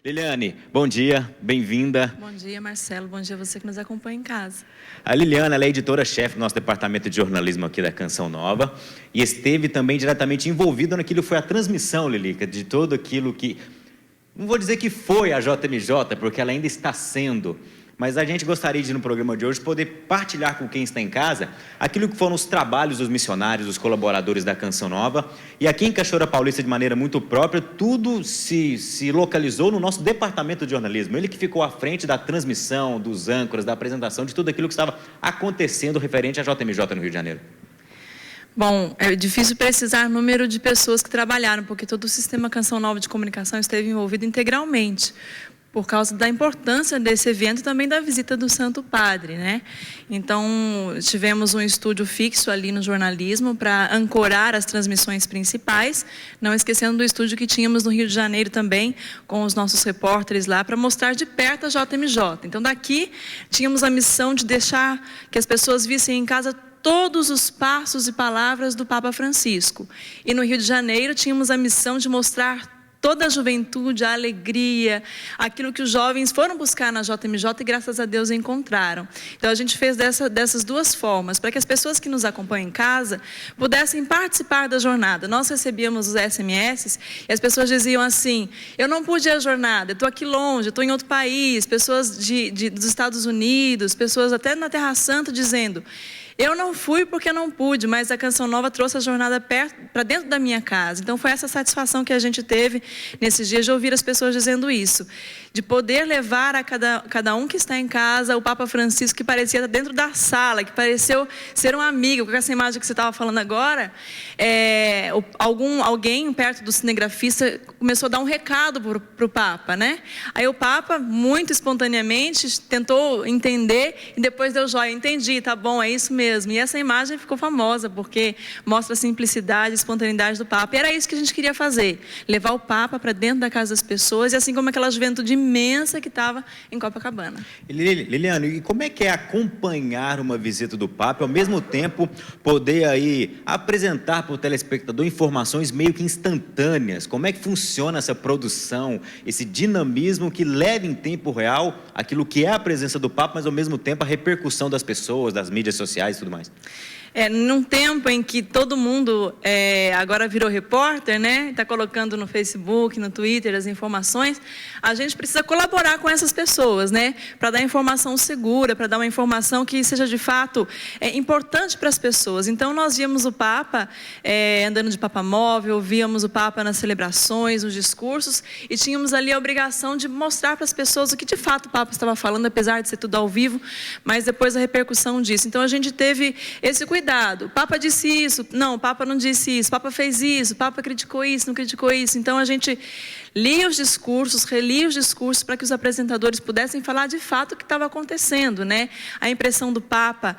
Liliane, bom dia, bem-vinda. Bom dia, Marcelo. Bom dia a você que nos acompanha em casa. A Liliane, ela é editora-chefe do nosso departamento de jornalismo aqui da Canção Nova e esteve também diretamente envolvida naquilo que foi a transmissão, Lilica, de tudo aquilo que... Não vou dizer que foi a JMJ, porque ela ainda está sendo... Mas a gente gostaria de, no programa de hoje, poder partilhar com quem está em casa aquilo que foram os trabalhos dos missionários, dos colaboradores da Canção Nova. E aqui em Cachoeira Paulista, de maneira muito própria, tudo se localizou no nosso departamento de jornalismo. Ele que ficou à frente da transmissão, dos âncoras, da apresentação, de tudo aquilo que estava acontecendo referente à JMJ no Rio de Janeiro. Bom, é difícil precisar o número de pessoas que trabalharam, porque todo o sistema Canção Nova de comunicação esteve envolvido integralmente, por causa da importância desse evento e também da visita do Santo Padre, né? Então, tivemos um estúdio fixo ali no jornalismo para ancorar as transmissões principais, não esquecendo do estúdio que tínhamos no Rio de Janeiro também, com os nossos repórteres lá, para mostrar de perto a JMJ. Então, daqui, tínhamos a missão de deixar que as pessoas vissem em casa todos os passos e palavras do Papa Francisco. E no Rio de Janeiro, tínhamos a missão de mostrar toda a juventude, a alegria, aquilo que os jovens foram buscar na JMJ e graças a Deus encontraram. Então a gente fez dessas duas formas, para que as pessoas que nos acompanham em casa pudessem participar da jornada. Nós recebíamos os SMS e as pessoas diziam assim: eu não pude ir à jornada, eu estou aqui longe, eu estou em outro país, pessoas dos Estados Unidos, pessoas até na Terra Santa dizendo: eu não fui porque não pude, mas a Canção Nova trouxe a jornada para dentro da minha casa. Então foi essa satisfação que a gente teve nesses dias de ouvir as pessoas dizendo isso, de poder levar a cada um que está em casa o Papa Francisco, que parecia estar dentro da sala, que pareceu ser um amigo. Com essa imagem que você estava falando agora, alguém perto do cinegrafista começou a dar um recado para o Papa, né? Aí o Papa, muito espontaneamente, tentou entender e depois deu joia. Entendi, tá bom, é isso mesmo. E essa imagem ficou famosa, porque mostra a simplicidade, a espontaneidade do Papa. E era isso que a gente queria fazer, levar o Papa para dentro da casa das pessoas, e assim como aquela juventude imensa que estava em Copacabana. Liliane, e como é que é acompanhar uma visita do Papa e ao mesmo tempo poder aí apresentar para o telespectador informações meio que instantâneas? Como é que funciona essa produção, esse dinamismo que leva em tempo real aquilo que é a presença do Papa, mas ao mesmo tempo a repercussão das pessoas, das mídias sociais e tudo mais? Num tempo em que todo mundo agora virou repórter, né? Está colocando no Facebook, no Twitter as informações, a gente precisa colaborar com essas pessoas, né? Para dar informação segura, para dar uma informação que seja de fato importante para as pessoas. Então nós víamos o Papa andando de papamóvel, víamos o Papa nas celebrações, nos discursos, e tínhamos ali a obrigação de mostrar para as pessoas o que de fato o Papa estava falando, apesar de ser tudo ao vivo, mas depois a repercussão disso. Então a gente teve esse cuidado. O Papa disse isso, não, o Papa não disse isso, o Papa fez isso, o Papa criticou isso, não criticou isso. Então a gente lia os discursos, relia os discursos para que os apresentadores pudessem falar de fato o que estava acontecendo, né? A impressão do Papa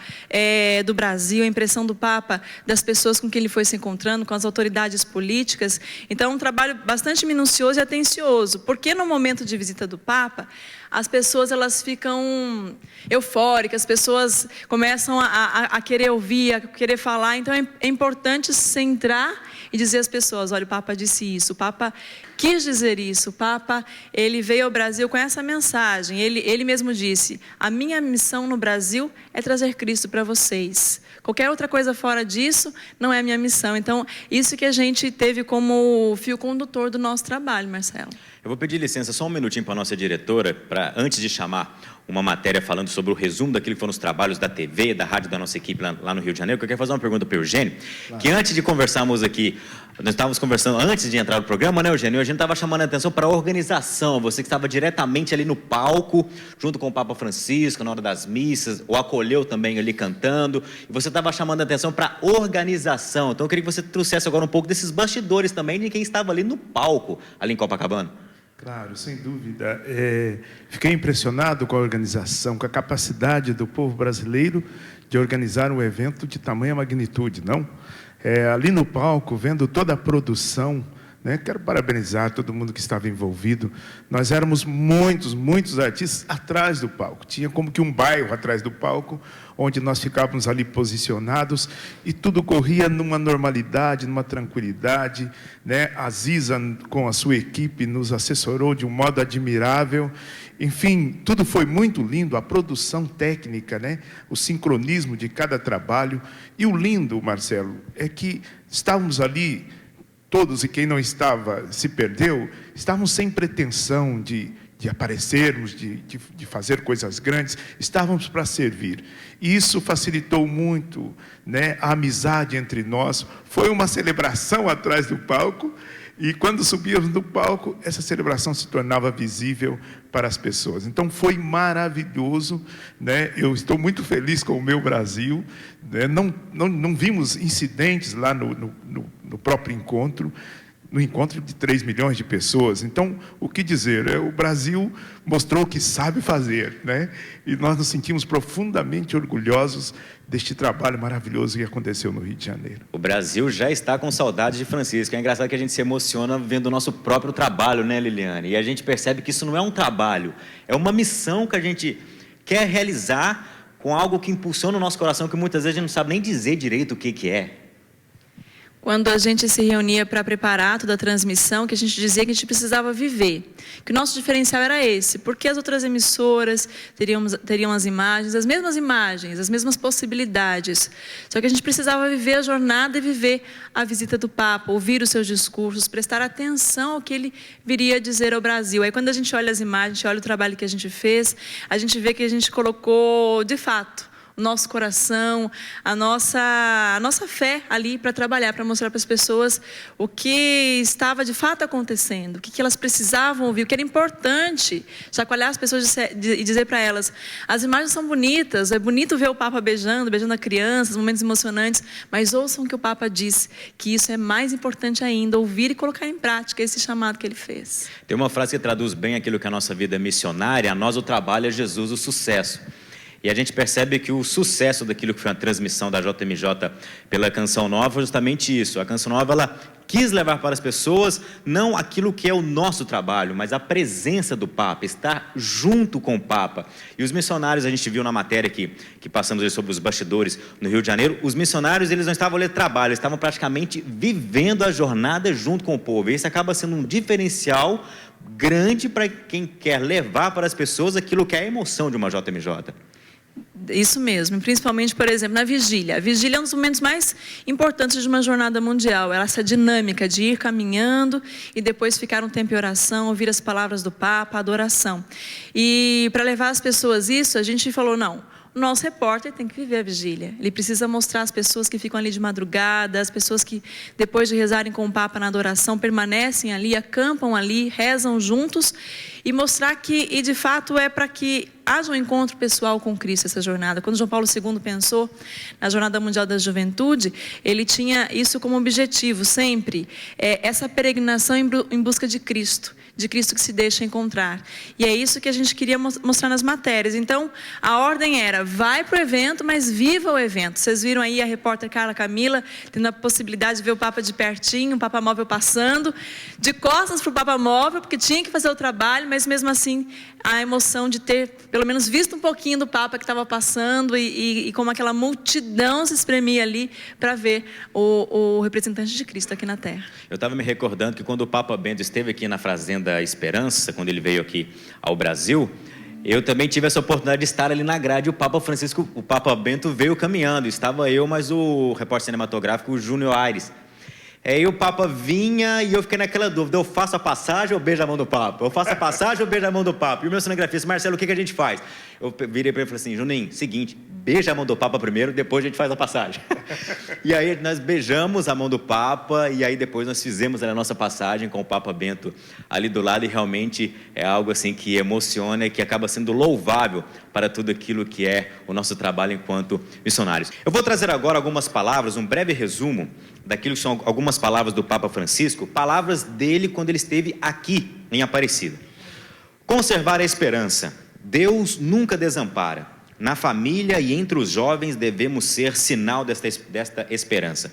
do Brasil, a impressão do Papa das pessoas com quem ele foi se encontrando, com as autoridades políticas. Então um trabalho bastante minucioso e atencioso, porque no momento de visita do Papa, as pessoas elas ficam eufóricas, as pessoas começam a querer ouvir, a querer falar. Então é importante centrar e dizer às pessoas: olha, o Papa disse isso, o Papa quis dizer isso, o Papa ele veio ao Brasil com essa mensagem. Ele mesmo disse: a minha missão no Brasil é trazer Cristo para vocês. Qualquer outra coisa fora disso não é a minha missão. Então, isso que a gente teve como fio condutor do nosso trabalho, Marcelo. Eu vou pedir licença só um minutinho para a nossa diretora, antes de chamar uma matéria falando sobre o resumo daquilo que foram os trabalhos da TV, da rádio da nossa equipe lá no Rio de Janeiro, que eu quero fazer uma pergunta para o Eugênio, que antes de conversarmos aqui, nós estávamos conversando antes de entrar no programa, né, Eugênio? A gente estava chamando a atenção para a organização, você que estava diretamente ali no palco, junto com o Papa Francisco, na hora das missas, o acolheu também ali cantando, e você estava chamando a atenção para a organização. Então eu queria que você trouxesse agora um pouco desses bastidores também, de quem estava ali no palco, ali em Copacabana. Claro, sem dúvida. Fiquei impressionado com a organização, com a capacidade do povo brasileiro de organizar um evento de tamanha magnitude, não? Ali no palco, vendo toda a produção né? Quero parabenizar todo mundo que estava envolvido. Nós éramos muitos artistas atrás do palco. Tinha como que um bairro atrás do palco, onde nós ficávamos ali posicionados e tudo corria numa normalidade, numa tranquilidade, né? A Ziza, com a sua equipe, nos assessorou de um modo admirável. Enfim, tudo foi muito lindo, a produção técnica, né? O sincronismo de cada trabalho. E o lindo, Marcelo, é que estávamos ali, todos, e quem não estava se perdeu, estávamos sem pretensão de aparecermos, de fazer coisas grandes, estávamos para servir. E isso facilitou muito, né, a amizade entre nós. Foi uma celebração atrás do palco, e quando subíamos no palco, essa celebração se tornava visível para as pessoas. Então foi maravilhoso, né? Eu estou muito feliz com o meu Brasil, né? Não vimos incidentes lá no próprio encontro, no encontro de 3 milhões de pessoas. Então, o que dizer? O Brasil mostrou que sabe fazer, né? E nós nos sentimos profundamente orgulhosos deste trabalho maravilhoso que aconteceu no Rio de Janeiro. O Brasil já está com saudade de Francisco. É engraçado que a gente se emociona vendo o nosso próprio trabalho, né, Liliane? E a gente percebe que isso não é um trabalho, é uma missão que a gente quer realizar com algo que impulsiona o nosso coração, que muitas vezes a gente não sabe nem dizer direito o que é. Quando a gente se reunia para preparar toda a transmissão, que a gente dizia que a gente precisava viver, que o nosso diferencial era esse, porque as outras emissoras teriam as imagens, as mesmas possibilidades, só que a gente precisava viver a jornada e viver a visita do Papa, ouvir os seus discursos, prestar atenção ao que ele viria dizer ao Brasil. Aí quando a gente olha as imagens, a gente olha o trabalho que a gente fez, a gente vê que a gente colocou, de fato, o nosso coração, a nossa fé ali para trabalhar, para mostrar para as pessoas o que estava de fato acontecendo, o que elas precisavam ouvir, o que era importante, chacoalhar as pessoas e dizer para elas, as imagens são bonitas, é bonito ver o Papa beijando a criança, momentos emocionantes, mas ouçam o que o Papa disse, que isso é mais importante ainda, ouvir e colocar em prática esse chamado que ele fez. Tem uma frase que traduz bem aquilo que a nossa vida é missionária: a nós o trabalho é Jesus o sucesso. E a gente percebe que o sucesso daquilo que foi a transmissão da JMJ pela Canção Nova foi justamente isso. A Canção Nova, ela quis levar para as pessoas não aquilo que é o nosso trabalho, mas a presença do Papa, estar junto com o Papa. E os missionários, a gente viu na matéria que passamos aí sobre os bastidores no Rio de Janeiro, os missionários, eles não estavam ali trabalho, eles estavam praticamente vivendo a jornada junto com o povo. E isso acaba sendo um diferencial grande para quem quer levar para as pessoas aquilo que é a emoção de uma JMJ. Isso mesmo, principalmente, por exemplo, na vigília. A vigília é um dos momentos mais importantes de uma jornada mundial. Essa dinâmica de ir caminhando e depois ficar um tempo em oração, ouvir as palavras do Papa, a adoração. E para levar as pessoas isso, a gente falou, não, o nosso repórter tem que viver a vigília. Ele precisa mostrar às pessoas que ficam ali de madrugada, as pessoas que, depois de rezarem com o Papa na adoração, permanecem ali, acampam ali, rezam juntos, e mostrar que, e de fato, é para que haja um encontro pessoal com Cristo, essa jornada. Quando João Paulo II pensou na Jornada Mundial da Juventude, ele tinha isso como objetivo, sempre, essa peregrinação em busca de Cristo que se deixa encontrar. E é isso que a gente queria mostrar nas matérias. Então, a ordem era, vai para o evento, mas viva o evento. Vocês viram aí a repórter Carla Camila, tendo a possibilidade de ver o Papa de pertinho, o Papa Móvel passando, de costas para o Papa Móvel, porque tinha que fazer o trabalho, mas mesmo assim, a emoção de ter, pelo menos, visto um pouquinho do Papa que estava passando e como aquela multidão se espremia ali para ver o representante de Cristo aqui na Terra. Eu estava me recordando que quando o Papa Bento esteve aqui na Fazenda Esperança, quando ele veio aqui ao Brasil, eu também tive essa oportunidade de estar ali na grade. O Papa Bento veio caminhando, estava eu, mas o repórter cinematográfico, o Júnior Aires. Aí o Papa vinha e eu fiquei naquela dúvida, eu faço a passagem ou beijo a mão do Papa? Eu faço a passagem ou beijo a mão do Papa? E o meu cinegrafista, Marcelo, o que a gente faz? Eu virei para ele e falei assim, Juninho, seguinte, beija a mão do Papa primeiro, depois a gente faz a passagem. E aí nós beijamos a mão do Papa e aí depois nós fizemos a nossa passagem com o Papa Bento ali do lado, e realmente é algo assim que emociona e que acaba sendo louvável para tudo aquilo que é o nosso trabalho enquanto missionários. Eu vou trazer agora algumas palavras, um breve resumo daquilo que são algumas palavras do Papa Francisco, palavras dele quando ele esteve aqui em Aparecida. Conservar a esperança. Deus nunca desampara. Na família e entre os jovens devemos ser sinal desta esperança.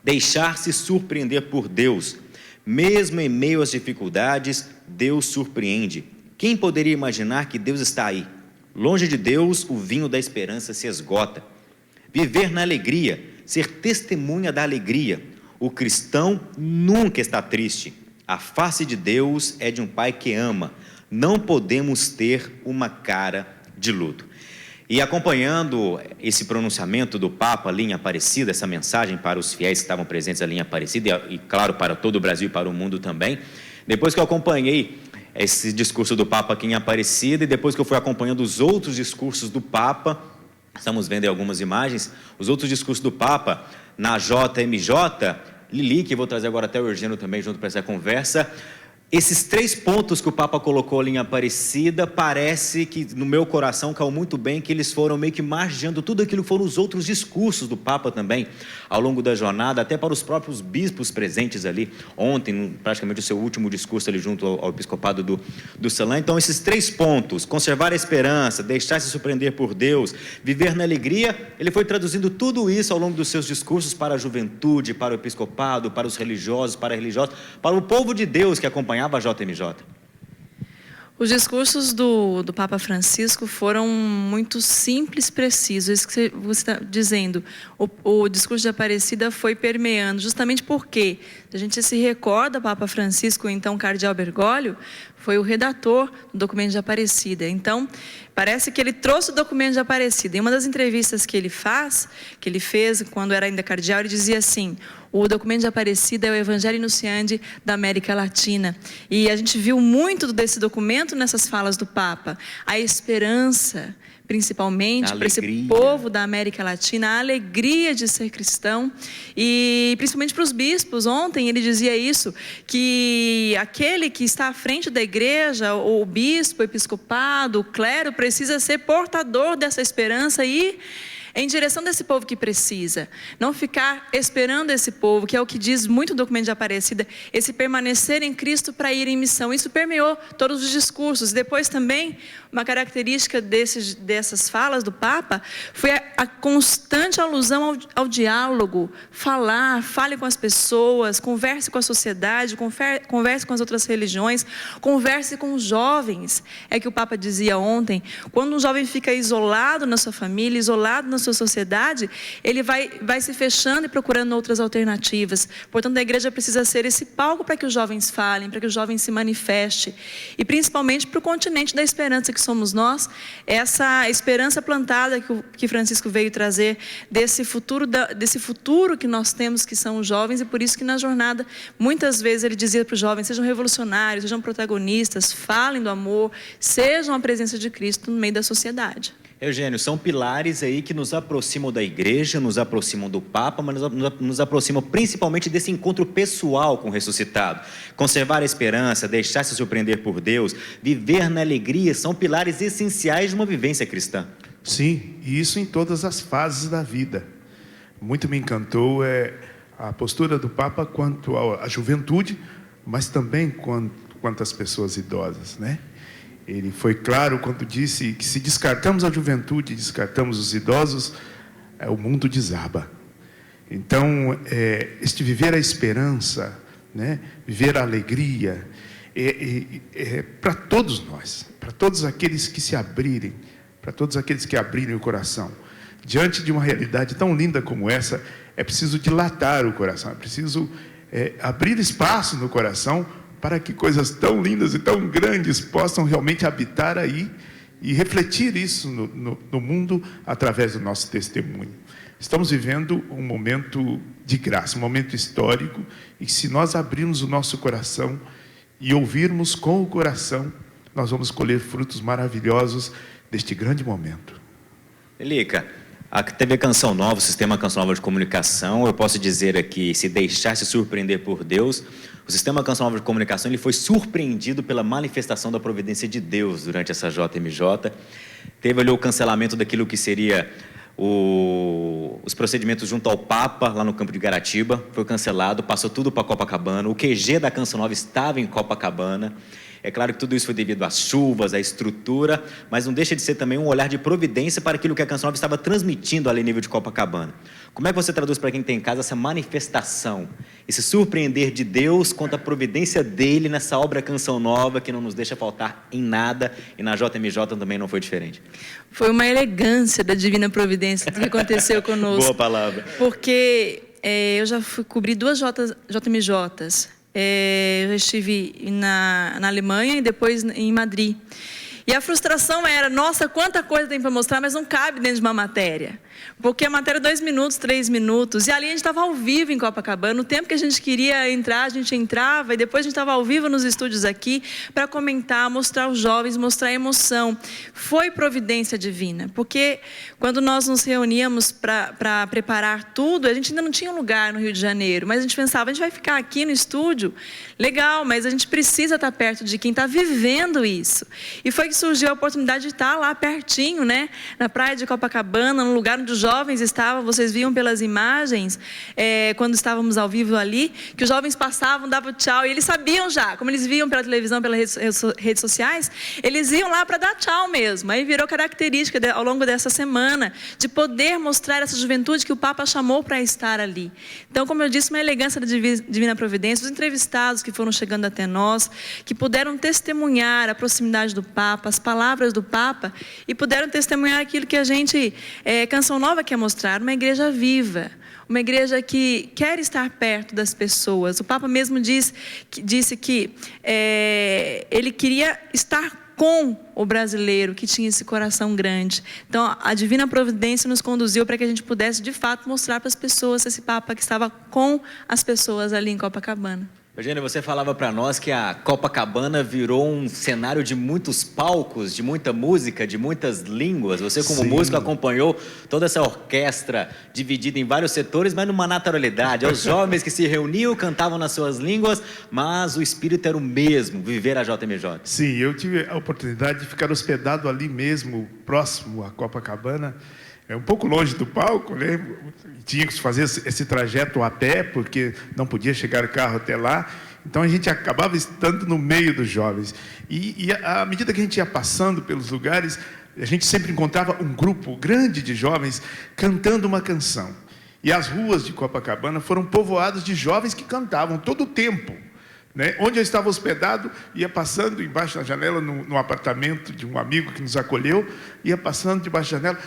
Deixar-se surpreender por Deus. Mesmo em meio às dificuldades, Deus surpreende. Quem poderia imaginar que Deus está aí? Longe de Deus, o vinho da esperança se esgota. Viver na alegria, ser testemunha da alegria. O cristão nunca está triste. A face de Deus é de um pai que ama. Não podemos ter uma cara de luto. E acompanhando esse pronunciamento do Papa ali em Aparecida, essa mensagem para os fiéis que estavam presentes ali em Aparecida, e claro, para todo o Brasil e para o mundo também, depois que eu acompanhei esse discurso do Papa aqui em Aparecida, e depois que eu fui acompanhando os outros discursos do Papa, estamos vendo aí algumas imagens, os outros discursos do Papa na JMJ, Lili, que eu vou trazer agora até o Eugênio também junto para essa conversa. Esses 3 pontos que o Papa colocou ali em Aparecida, parece que no meu coração caiu muito bem, que eles foram meio que margeando tudo aquilo que foram os outros discursos do Papa também, ao longo da jornada, até para os próprios bispos presentes ali, ontem, praticamente o seu último discurso ali junto ao episcopado do Salã. Então, esses 3 pontos, conservar a esperança, deixar-se surpreender por Deus, viver na alegria, ele foi traduzindo tudo isso ao longo dos seus discursos para a juventude, para o episcopado, para os religiosos, para o povo de Deus que acompanhava a JMJ. Os discursos do Papa Francisco foram muito simples, precisos. Isso que você está dizendo. O discurso de Aparecida foi permeando, justamente porque a gente se recorda, Papa Francisco, então Cardeal Bergoglio, foi o redator do documento de Aparecida. Então, parece que ele trouxe o documento de Aparecida. Em uma das entrevistas que ele fez quando era ainda cardeal, ele dizia assim: o documento de Aparecida é o Evangelho Nunciandi da América Latina. E a gente viu muito desse documento nessas falas do Papa. A esperança, principalmente para esse povo da América Latina, a alegria de ser cristão, e principalmente para os bispos. Ontem ele dizia isso, que aquele que está à frente da igreja, o bispo, o episcopado, o clero, precisa ser portador dessa esperança e em direção desse povo que precisa, não ficar esperando esse povo, que é o que diz muito o documento de Aparecida, esse permanecer em Cristo para ir em missão. Isso permeou todos os discursos. Depois também, uma característica dessas falas do Papa foi a constante alusão ao diálogo. Fale com as pessoas, converse com a sociedade, converse com as outras religiões, converse com os jovens. É que o Papa dizia ontem, quando um jovem fica isolado na sua família, isolado na sua sociedade, ele vai se fechando e procurando outras alternativas. Portanto, a igreja precisa ser esse palco para que os jovens falem, para que os jovens se manifestem. E principalmente para o continente da esperança que somos nós, essa esperança plantada que Francisco veio trazer desse futuro que nós temos, que são os jovens, e por isso que na jornada, muitas vezes ele dizia para os jovens: sejam revolucionários, sejam protagonistas, falem do amor, sejam a presença de Cristo no meio da sociedade. Eugênio, são pilares aí que nos aproximam da igreja, nos aproximam do Papa, mas nos aproximam principalmente desse encontro pessoal com o ressuscitado. Conservar a esperança, deixar-se surpreender por Deus, viver na alegria, são pilares essenciais de uma vivência cristã. Sim, e isso em todas as fases da vida. Muito me encantou a postura do Papa quanto à juventude, mas também quanto às pessoas idosas, né? Ele foi claro quando disse que se descartamos a juventude, descartamos os idosos, o mundo desaba. Então, este viver a esperança, né? Viver a alegria, para todos nós, para todos aqueles que se abrirem, para todos aqueles que abrirem o coração. Diante de uma realidade tão linda como essa, é preciso dilatar o coração, é preciso abrir espaço no coração para que coisas tão lindas e tão grandes possam realmente habitar aí e refletir isso no mundo através do nosso testemunho. Estamos vivendo um momento de graça, um momento histórico, e se nós abrirmos o nosso coração e ouvirmos com o coração, nós vamos colher frutos maravilhosos deste grande momento. Elica, a TV Canção Nova, o Sistema Canção Nova de Comunicação, eu posso dizer aqui, se deixar se surpreender por Deus, o Sistema Canção Nova de Comunicação ele foi surpreendido pela manifestação da providência de Deus durante essa JMJ. Teve ali o cancelamento daquilo que seria os procedimentos junto ao Papa, lá no campo de Garatiba, foi cancelado, passou tudo para Copacabana. O QG da Canção Nova estava em Copacabana. É claro que tudo isso foi devido às chuvas, à estrutura, mas não deixa de ser também um olhar de providência para aquilo que a Canção Nova estava transmitindo ali em nível de Copacabana. Como é que você traduz para quem tem em casa essa manifestação, esse surpreender de Deus quanto à providência dele nessa obra Canção Nova, que não nos deixa faltar em nada, e na JMJ também não foi diferente? Foi uma elegância da divina providência que aconteceu conosco. Boa palavra. Porque eu já fui cobrir 2 JMJs. Eu já estive na Alemanha e depois em Madrid. E a frustração era, nossa, quanta coisa tem para mostrar, mas não cabe dentro de uma matéria. Porque a matéria é 2 minutos, 3 minutos, e ali a gente estava ao vivo em Copacabana. No tempo que a gente queria entrar, a gente entrava, e depois a gente estava ao vivo nos estúdios aqui para comentar, mostrar os jovens, mostrar a emoção. Foi providência divina, porque quando nós nos reuníamos para preparar tudo, a gente ainda não tinha um lugar no Rio de Janeiro, mas a gente pensava, a gente vai ficar aqui no estúdio, legal, mas a gente precisa estar perto de quem está vivendo isso. E foi que surgiu a oportunidade de estar lá pertinho, né, na praia de Copacabana, no lugar onde os jovens estavam. Vocês viam pelas imagens, quando estávamos ao vivo ali, que os jovens passavam, davam tchau, e eles sabiam já, como eles viam pela televisão, pelas redes sociais, eles iam lá para dar tchau mesmo. Aí virou característica ao longo dessa semana, de poder mostrar essa juventude que o Papa chamou para estar ali. Então, como eu disse, uma elegância da divina providência, os entrevistados que foram chegando até nós, que puderam testemunhar a proximidade do Papa, as palavras do Papa, e puderam testemunhar aquilo que a gente, Canção Nova, quer mostrar, uma igreja viva, uma igreja que quer estar perto das pessoas. O Papa mesmo disse que ele queria estar com o brasileiro que tinha esse coração grande. Então, a divina providência nos conduziu para que a gente pudesse, de fato, mostrar para as pessoas esse Papa que estava com as pessoas ali em Copacabana. Eugênia, você falava para nós que a Copacabana virou um cenário de muitos palcos, de muita música, de muitas línguas. Você, como Sim. músico, acompanhou toda essa orquestra dividida em vários setores, mas numa naturalidade. Os jovens que se reuniam, cantavam nas suas línguas, mas o espírito era o mesmo, viver a JMJ. Sim, eu tive a oportunidade de ficar hospedado ali mesmo, próximo à Copacabana. É um pouco longe do palco, né? Tinha que fazer esse trajeto a pé, porque não podia chegar carro até lá. Então, a gente acabava estando no meio dos jovens. E à medida que a gente ia passando pelos lugares, a gente sempre encontrava um grupo grande de jovens cantando uma canção. E as ruas de Copacabana foram povoadas de jovens que cantavam todo o tempo. Né? Onde eu estava hospedado, ia passando embaixo da janela, no apartamento de um amigo que nos acolheu, ia passando debaixo da janela.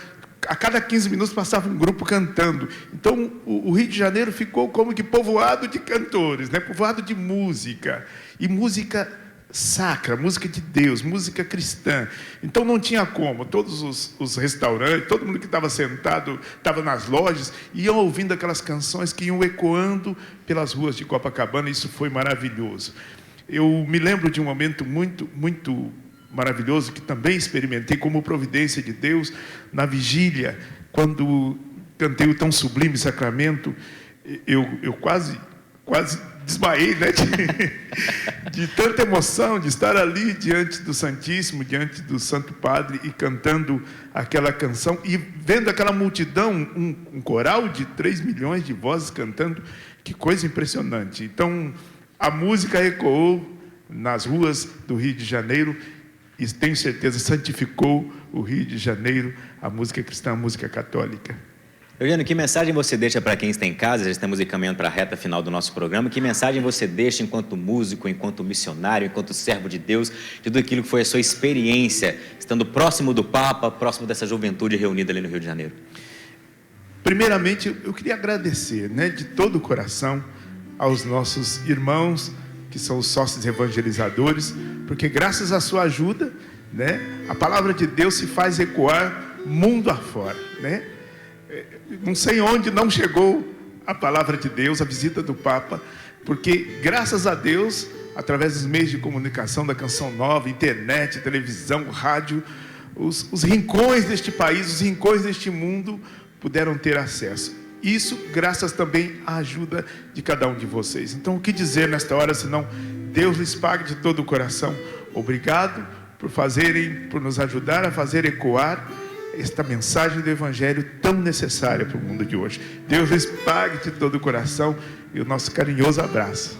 A cada 15 minutos passava um grupo cantando. Então, o Rio de Janeiro ficou como que povoado de cantores, né? Povoado de música. E música sacra, música de Deus, música cristã. Então, não tinha como. Todos os restaurantes, todo mundo que estava sentado, estava nas lojas, iam ouvindo aquelas canções que iam ecoando pelas ruas de Copacabana. Isso foi maravilhoso. Eu me lembro de um momento muito, muito maravilhoso, que também experimentei como providência de Deus, na vigília, quando cantei o tão sublime sacramento. Eu quase desmaiei, né? De tanta emoção, de estar ali diante do Santíssimo, diante do Santo Padre, e cantando aquela canção, e vendo aquela multidão, um coral de 3 milhões de vozes cantando. Que coisa impressionante. Então, a música ecoou nas ruas do Rio de Janeiro, e tenho certeza, santificou o Rio de Janeiro, a música cristã, a música católica. Eugênio, que mensagem você deixa para quem está em casa? Já estamos encaminhando para a reta final do nosso programa. Que mensagem você deixa enquanto músico, enquanto missionário, enquanto servo de Deus, de tudo aquilo que foi a sua experiência, estando próximo do Papa, próximo dessa juventude reunida ali no Rio de Janeiro? Primeiramente, eu queria agradecer, né, de todo o coração, aos nossos irmãos, que são os sócios evangelizadores, porque graças à sua ajuda, né, a palavra de Deus se faz ecoar mundo afora, né? Não sei onde não chegou a palavra de Deus, a visita do Papa, porque graças a Deus, através dos meios de comunicação da Canção Nova, internet, televisão, rádio, os rincões deste país, os rincões deste mundo puderam ter acesso. Isso graças também à ajuda de cada um de vocês. Então, o que dizer nesta hora, senão Deus lhes pague de todo o coração. Obrigado por nos ajudar a fazer ecoar esta mensagem do Evangelho tão necessária para o mundo de hoje. Deus lhes pague de todo o coração, e o nosso carinhoso abraço.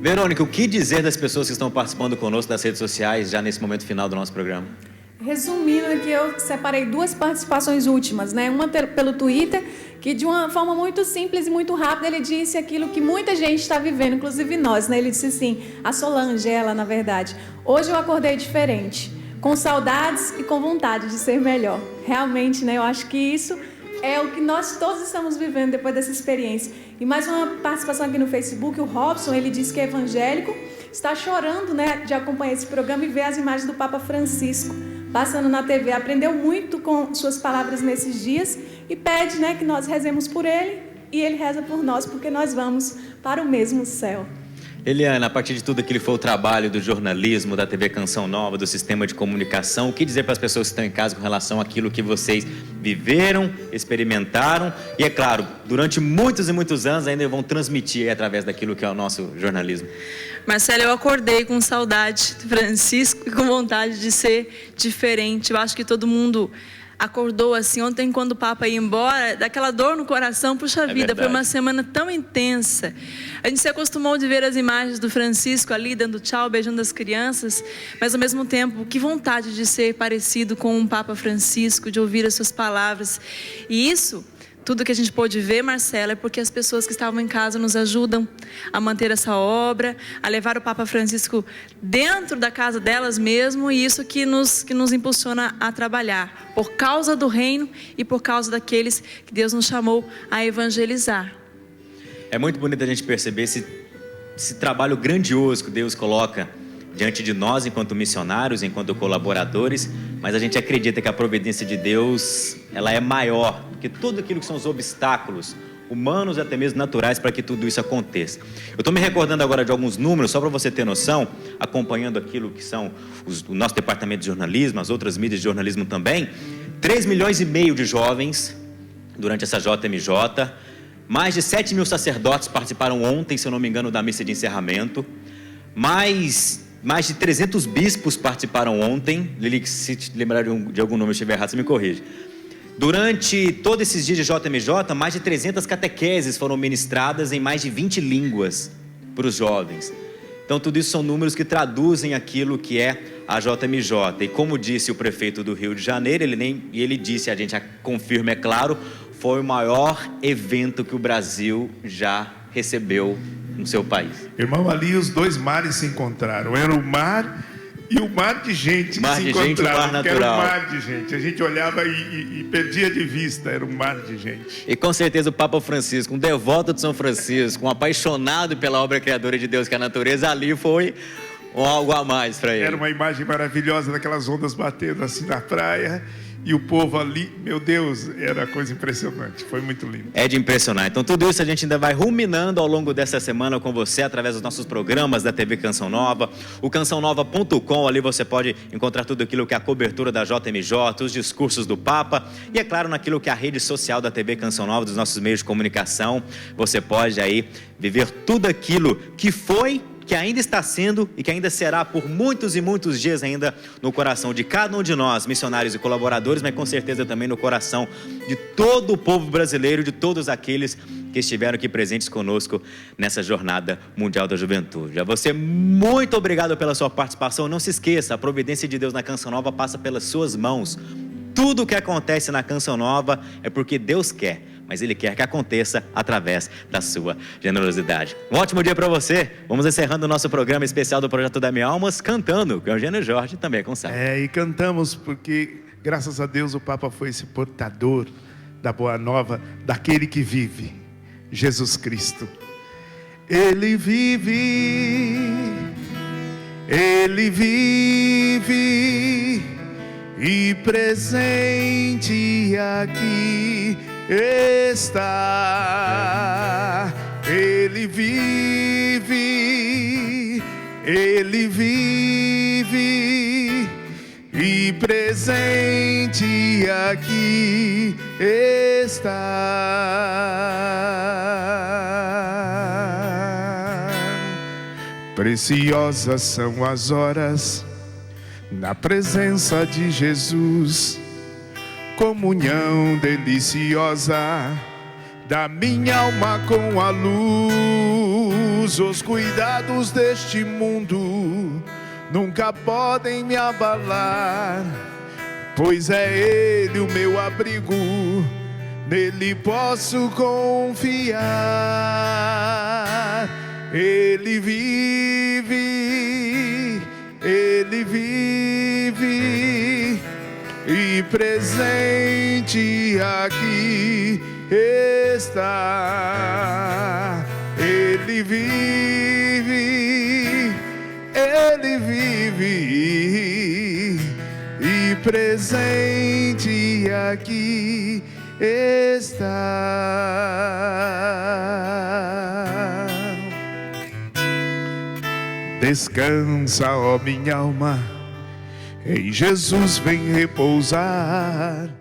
Verônica, o que dizer das pessoas que estão participando conosco das redes sociais já nesse momento final do nosso programa? Resumindo aqui, eu separei duas participações últimas, né? Uma pelo Twitter, que de uma forma muito simples e muito rápida ele disse aquilo que muita gente está vivendo, inclusive nós, né? Ele disse assim, a Solange, ela na verdade, hoje eu acordei diferente, com saudades e com vontade de ser melhor. Realmente, né? Eu acho que isso é o que nós todos estamos vivendo depois dessa experiência. E mais uma participação aqui no Facebook, o Robson, ele disse que é evangélico, está chorando, né, de acompanhar esse programa e ver as imagens do Papa Francisco passando na TV. Aprendeu muito com suas palavras nesses dias e pede, né, que nós rezemos por ele e ele reza por nós, porque nós vamos para o mesmo céu. Eliana, a partir de tudo aquilo que foi o trabalho do jornalismo, da TV Canção Nova, do sistema de comunicação, o que dizer para as pessoas que estão em casa com relação àquilo que vocês viveram, experimentaram e, é claro, durante muitos e muitos anos ainda vão transmitir através daquilo que é o nosso jornalismo? Marcelo, eu acordei com saudade de Francisco e com vontade de ser diferente. Eu acho que todo mundo acordou assim ontem quando o Papa ia embora, daquela dor no coração, puxa vida, foi uma semana tão intensa. A gente se acostumou de ver as imagens do Francisco ali dando tchau, beijando as crianças, mas ao mesmo tempo, que vontade de ser parecido com o Papa Francisco, de ouvir as suas palavras. E isso, tudo que a gente pôde ver, Marcela, é porque as pessoas que estavam em casa nos ajudam a manter essa obra, a levar o Papa Francisco dentro da casa delas mesmo, e isso que nos impulsiona a trabalhar, por causa do reino e por causa daqueles que Deus nos chamou a evangelizar. É muito bonito a gente perceber esse trabalho grandioso que Deus coloca diante de nós enquanto missionários, enquanto colaboradores, mas a gente acredita que a providência de Deus, ela é maior que tudo aquilo que são os obstáculos humanos e até mesmo naturais para que tudo isso aconteça. Eu estou me recordando agora de alguns números, só para você ter noção, acompanhando aquilo que são o nosso departamento de jornalismo, as outras mídias de jornalismo também, 3,5 milhões de jovens durante essa JMJ, mais de 7 mil sacerdotes participaram ontem, se eu não me engano, da missa de encerramento, mais de 300 bispos participaram ontem. Lili, se te lembrar de algum nome, se estiver errado, você me corrige. Durante todos esses dias de JMJ, mais de 300 catequeses foram ministradas em mais de 20 línguas para os jovens. Então, tudo isso são números que traduzem aquilo que é a JMJ. E como disse o prefeito do Rio de Janeiro, ele disse, a gente confirma, é claro, foi o maior evento que o Brasil já recebeu no seu país. Irmão, ali os dois mares se encontraram. Era o mar e o mar de gente que se encontraram. Mar natural. Era o mar de gente. A gente olhava e perdia de vista. Era um mar de gente. E com certeza o Papa Francisco, um devoto de São Francisco, um apaixonado pela obra criadora de Deus que é a natureza, ali foi algo a mais para ele. Era uma imagem maravilhosa daquelas ondas batendo assim na praia. E o povo ali, meu Deus, era coisa impressionante, foi muito lindo. É de impressionar. Então tudo isso a gente ainda vai ruminando ao longo dessa semana com você, através dos nossos programas da TV Canção Nova, o cançãonova.com, ali você pode encontrar tudo aquilo que é a cobertura da JMJ, os discursos do Papa, e é claro, naquilo que é a rede social da TV Canção Nova, dos nossos meios de comunicação, você pode aí viver tudo aquilo que foi, que ainda está sendo e que ainda será por muitos e muitos dias ainda no coração de cada um de nós, missionários e colaboradores, mas com certeza também no coração de todo o povo brasileiro, de todos aqueles que estiveram aqui presentes conosco nessa jornada mundial da juventude. A você, muito obrigado pela sua participação. Não se esqueça, a providência de Deus na Canção Nova passa pelas suas mãos. Tudo o que acontece na Canção Nova é porque Deus quer, mas Ele quer que aconteça através da sua generosidade. Um ótimo dia para você. Vamos encerrando o nosso programa especial do Projeto Dá-me Almas, cantando com Eugênio Jorge, também com Sá. E cantamos porque, graças a Deus, o Papa foi esse portador da boa nova, daquele que vive, Jesus Cristo. Ele vive e presente aqui está. Ele vive e presente aqui está. Preciosas são as horas na presença de Jesus, comunhão deliciosa da minha alma com a luz. todos os cuidados deste mundo nunca podem me abalar, pois é Ele o meu abrigo, nele posso confiar. Ele vive e presente aqui está. Ele vive e presente aqui está. Descansa, ó minha alma, em Jesus vem repousar.